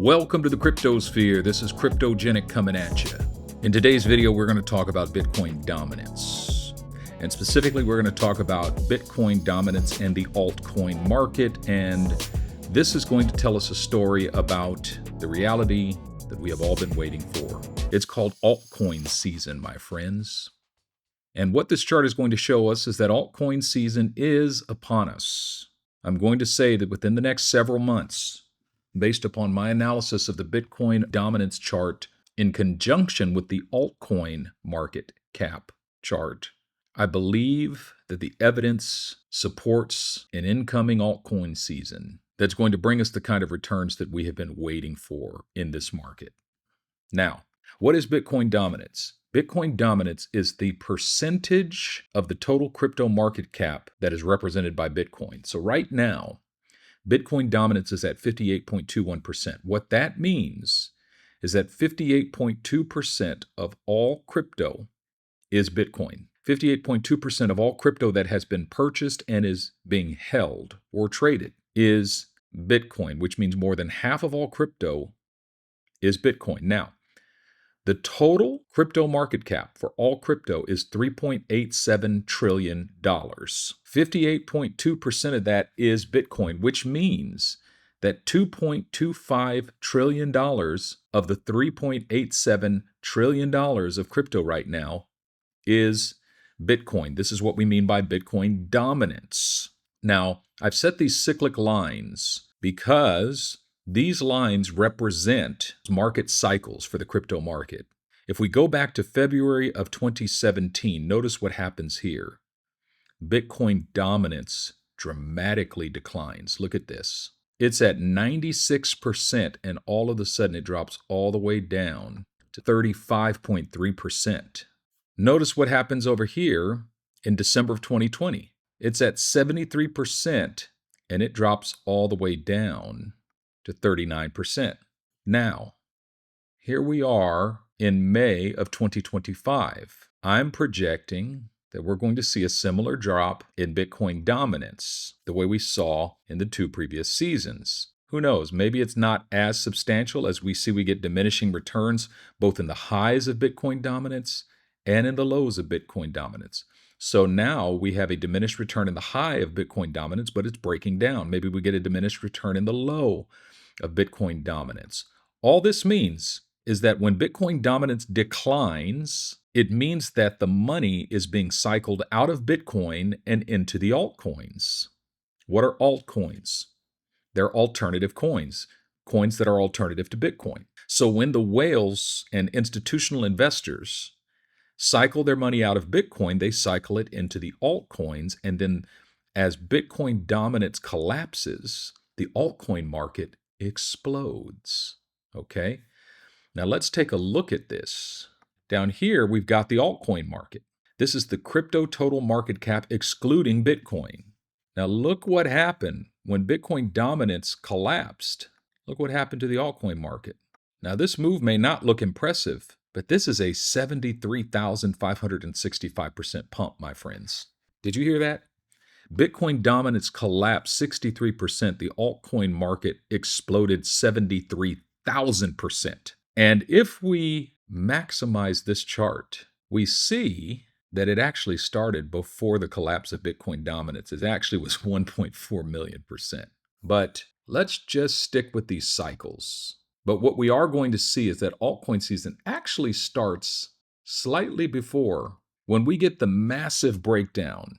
Welcome to the Cryptosphere. This is Cryptogenic coming at you. In today's video, we're going to talk about Bitcoin dominance. And specifically, we're going to talk about Bitcoin dominance and the altcoin market. And this is going to tell us a story about the reality that we have all been waiting for. It's called altcoin season, my friends. And what this chart is going to show us is that altcoin season is upon us. I'm going to say that within the next several months, based upon my analysis of the Bitcoin dominance chart in conjunction with the altcoin market cap chart, I believe that the evidence supports an incoming altcoin season that's going to bring us the kind of returns that we have been waiting for in this market. Now, what is Bitcoin dominance? Bitcoin dominance is the percentage of the total crypto market cap that is represented by Bitcoin. So right now, Bitcoin dominance is at 58.21%. What that means is that 58.2% of all crypto is Bitcoin. 58.2% of all crypto that has been purchased and is being held or traded is Bitcoin, which means more than half of all crypto is Bitcoin. Now, the total crypto market cap for all crypto is $3.87 trillion. 58.2% of that is Bitcoin, which means that $2.25 trillion of the $3.87 trillion of crypto right now is Bitcoin. This is what we mean by Bitcoin dominance. Now, I've set these cyclic lines because these lines represent market cycles for the crypto market. If we go back to February of 2017, notice what happens here. Bitcoin dominance dramatically declines. Look at this. It's at 96%, and all of a sudden it drops all the way down to 35.3%. Notice what happens over here in December of 2020. It's at 73%, and it drops all the way down to 39%. Now, here we are in May of 2025. I'm projecting that we're going to see a similar drop in Bitcoin dominance, the way we saw in the two previous seasons. Who knows? Maybe it's not as substantial as we get diminishing returns both in the highs of Bitcoin dominance and in the lows of Bitcoin dominance. So now we have a diminished return in the high of Bitcoin dominance, but it's breaking down. Maybe we get a diminished return in the low of Bitcoin dominance. All this means is that when Bitcoin dominance declines, it means that the money is being cycled out of Bitcoin and into the altcoins. What are altcoins? They're alternative coins that are alternative to Bitcoin. So when the whales and institutional investors cycle their money out of Bitcoin, they cycle it into the altcoins, and then as Bitcoin dominance collapses, the altcoin market explodes. Okay? Now let's take a look at this. Down here, we've got the altcoin market. This is the crypto total market cap excluding Bitcoin. Now look what happened when Bitcoin dominance collapsed. Look what happened to the altcoin market. Now this move may not look impressive, but this is a 73,565% pump, my friends. Did you hear that? Bitcoin dominance collapsed 63%. The altcoin market exploded 73,000%. And if we maximize this chart, we see that it actually started before the collapse of Bitcoin dominance. It actually was 1.4 million percent. But let's just stick with these cycles. But what we are going to see is that altcoin season actually starts slightly before when we get the massive breakdown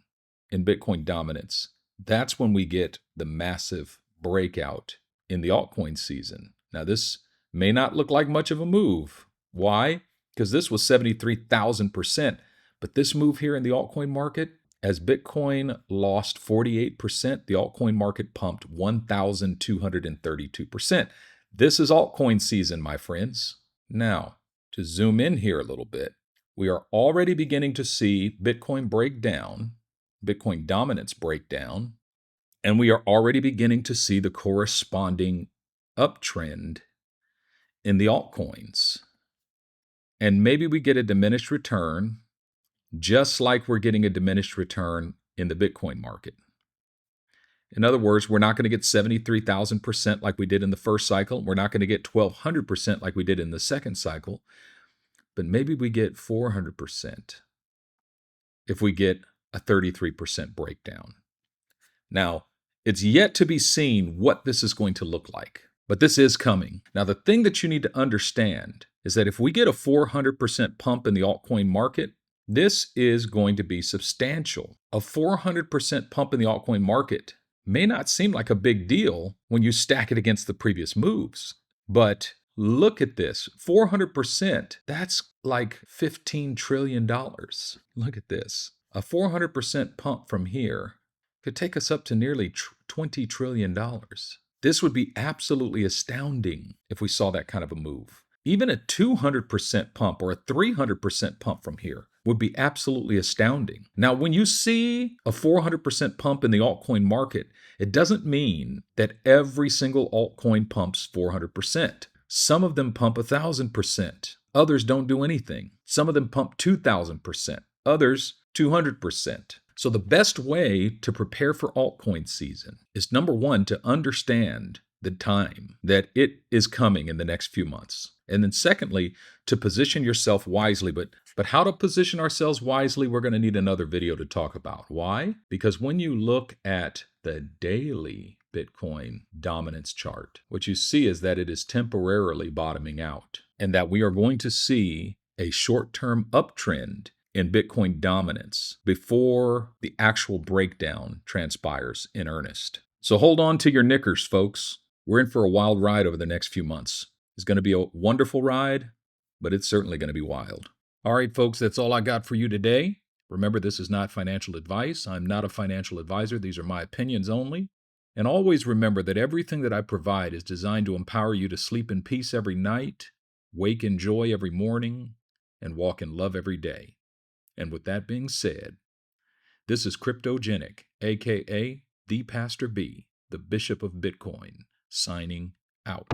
in Bitcoin dominance. That's when we get the massive breakout in the altcoin season. Now, this may not look like much of a move. Why? Because this was 73,000%. But this move here in the altcoin market, as Bitcoin lost 48%, the altcoin market pumped 1,232%. This is altcoin season, my friends. Now, to zoom in here a little bit, we are already beginning to see Bitcoin break down, Bitcoin dominance break down, and we are already beginning to see the corresponding uptrend in the altcoins. And maybe we get a diminished return, just like we're getting a diminished return in the Bitcoin market. In other words, we're not going to get 73,000% like we did in the first cycle. We're not going to get 1,200% like we did in the second cycle. But maybe we get 400% if we get a 33% breakdown. Now, it's yet to be seen what this is going to look like, but this is coming. Now, the thing that you need to understand is that if we get a 400% pump in the altcoin market, this is going to be substantial. A 400% pump in the altcoin market may not seem like a big deal when you stack it against the previous moves, but look at this, 400%, that's like $15 trillion. Look at this. A 400% pump from here could take us up to nearly $20 trillion. This would be absolutely astounding if we saw that kind of a move. Even a 200% pump or a 300% pump from here would be absolutely astounding. Now, when you see a 400% pump in the altcoin market, it doesn't mean that every single altcoin pumps 400%. Some of them pump 1,000%. Others don't do anything. Some of them pump 2,000%. Others, 200%. So the best way to prepare for altcoin season is, number one, to understand the time that it is coming in the next few months. And then secondly, to position yourself wisely. But how to position ourselves wisely, we're going to need another video to talk about. Why? Because when you look at the daily Bitcoin dominance chart, what you see is that it is temporarily bottoming out and that we are going to see a short-term uptrend in Bitcoin dominance before the actual breakdown transpires in earnest. So hold on to your knickers, folks. We're in for a wild ride over the next few months. It's going to be a wonderful ride, but it's certainly going to be wild. All right, folks, that's all I got for you today. Remember, this is not financial advice. I'm not a financial advisor. These are my opinions only. And always remember that everything that I provide is designed to empower you to sleep in peace every night, wake in joy every morning, and walk in love every day. And with that being said, this is Cryptogenic, aka the Pastor B, the Bishop of Bitcoin, signing out.